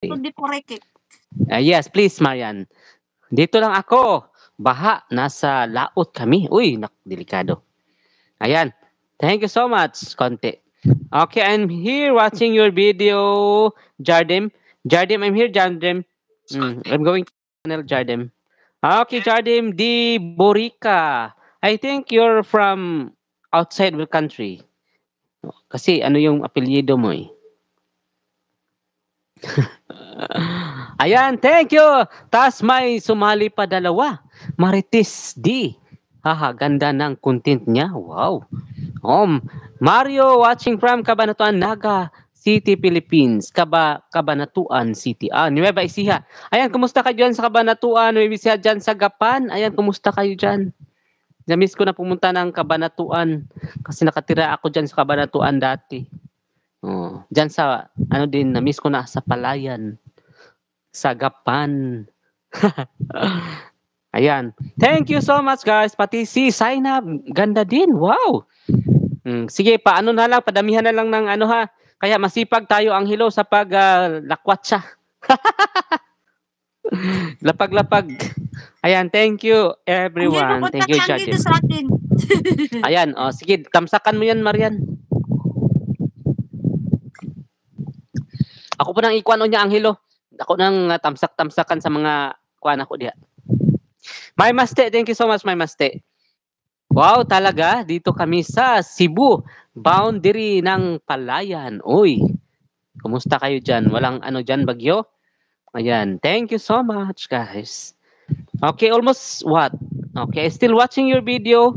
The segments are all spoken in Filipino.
to the correct. Yes, please, Marian. Dito lang ako. Baha, nasa laot kami. Uy, delikado. Ayan. Thank you so much, Konti. Okay, I'm here watching your video, Jardim. Jardim, I'm here, Jardim. I'm going to channel Jardim. Okay, Jardim di Borica. I think you're from outside the country. Kasi ano yung apelyido mo eh. Ayan, thank you. Tas may sumali pa dalawa. Marites D. Haha, ganda ng content niya. Wow. Mario watching from Cabanatuan, Naga City, Philippines. Cabanatuan City. Nueva Ecija. Ayan, kumusta ka dyan sa Cabanatuan? Nueva Ecija dyan sa Gapan. Ayan, kumusta kayo dyan? Namiss ko na pumunta ng Cabanatuan kasi nakatira ako dyan sa Cabanatuan dati. Oh, dyan sa, ano din, namiss ko na sa Palayan. Sa Gapan. Ayan. Thank you so much guys. Pati si Sainab, ganda din. Wow. Sige, paano na lang, padamihan na lang ng ano ha. Kaya masipag tayo ang hilo sa lakwatsa. Lapag-lapag. Ayan, thank you Ang hirap everyone. punta Thank you, ka Judge. dito sa atin. Ayan, sige, tamsakan mo yan, Marian. Ako po nang ikuan niya ang hilo. Ako nang tamsak-tamsakan sa mga kuan ako diha. My Maste, thank you so much, My Maste. Wow, talaga, dito kami sa Cebu, boundary ng Palayan. Uy, kumusta kayo dyan? Walang ano dyan, bagyo? Ayan, thank you so much, guys. Okay, almost what? Okay, still watching your video.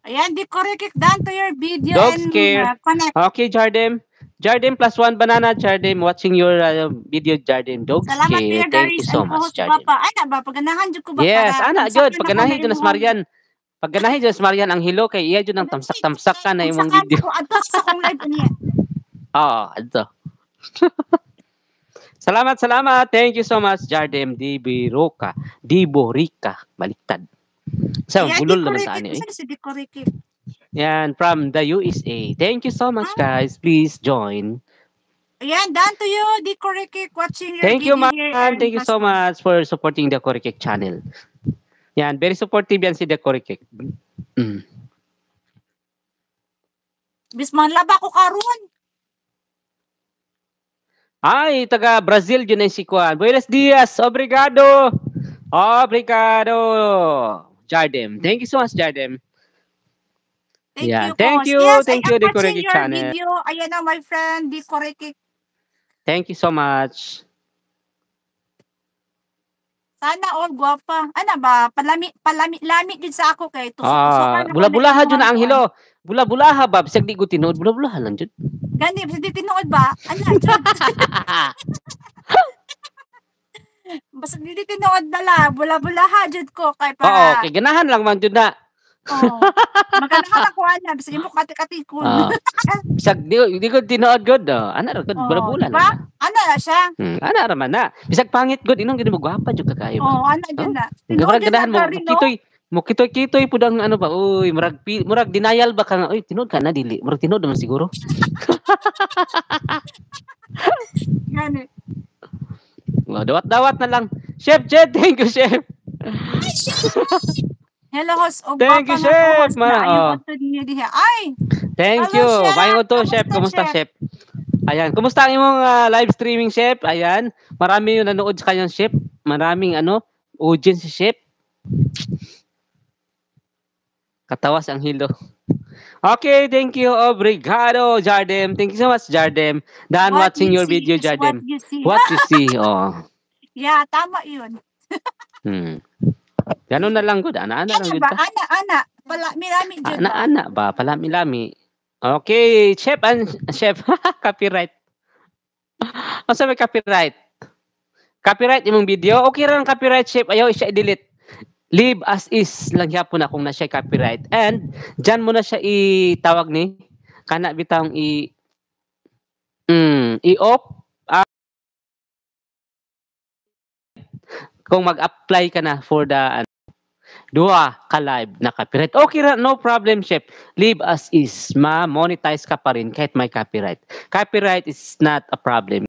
Ayan, di correct down to your video Dog and scare. connect. Okay, Jardim. Jardim plus one banana, Jardim. Watching your video, Jardim. Dog Salamat scare. Kuya Thank you Garis so and much, co-host Jardim. Guapa. Ana ba paganahan jud ko ba Yes, para ana, tamsak Jod. na ako na Pagganahin dyan imong Marian. Pagganahin dyan Marian ang hilo kay iya dyan ang tamsak-tamsak ka na imong tamsakan video. ko adto sa kong live niya. Ito. Salamat, salamat. Thank you so much, Jardim Di Biroka. Di Borica. Baliktad. Sa Ayan, di bulol naman correct. taan eh. Kasi si di correct. Yan, from the USA. Thank you so much, guys. Please join. Ayan, down to you, di correct watching your Thank you, video here man. and Thank you so Pastor. much for supporting the Korikek channel. Yan, very supportive yan si the Korikek. Bisman laba ko karon. Ay, taga Brazil yun ay si Juan. Buenos dias. Obrigado. Obrigado. Jardim. Thank you so much, Jardim. Thank you, Thank Kos. you. Yes, I Thank am you, the watching Korikek your channel. video. Ayan na, my friend, di correct. Thank you so much. Sana all guwapa. Ana ba, palami din sa ako kay tusok-tusokan ako na Bula-bulaha dyan imuhang ang kuan. hilo. Bula-bulaha ba? Bisag di ko tinood. Bula-bulaha lang dyan. Gani, bisa di tinuod ba? Ana, jud. Basta di tinuod na la, bula-bulaha jud ko kay Oo, para. kay ganahan lang man dyan na. Oh. Maganahan ako ana, bisa imo kati-katikon. Bisag di ko tinood good. Ana ra good. Bula-bula Di lang ba? na. Ana na siya. Ana ra man na. Bisag pangit good inong gid mo gwapa jud ka kayo ba. Ana jud na. Murag Tinuod na ganahan mo karino. kitoy pud ang ano ba. Uy, murag denial ba ka nga. Uy, tinood ka na dili. Murag tinood naman siguro. Gani. Dawat-dawat na lang. Chef Jed, thank you, Chef. Hello, host. O Thank you, baka nga Chef. host na ayun to niyo diha. Ay! Thank Hello, you. Chef. Maayong to, Chef. Kamusta, Kumusta, Chef? Ayan. Kumusta ang imong live streaming, Chef? Ayan. Marami yung nanood sa kanyang, Chef. Maraming audience si Chef. Katawas ang hilo. Okay, thank you. Obrigado, Jardim. Thank you so much, Jardim. Done What watching you your see video, is what Jardim. you see. What you see, Yeah, tama yun. Ganun na lang, good. Ana-ana lang, Ana good ba? ta. Ana. Palami jud ba? Ana-ana ba? Palami-lami. Okay, Chef and Chef. Copyright. Asa may copyright? Copyright imong video? Okay ra ang copyright, Chef. Ayaw siya i-delete. Leave as is lang yapon na kung na siya copyright. And dyan mo na siya itawag ni kana bitang i-off kung mag-apply ka na for the Dua ka live na copyright. Okay ra, no problem, chef. Leave as is. Ma-monetize ka pa rin kahit may copyright. Copyright is not a problem.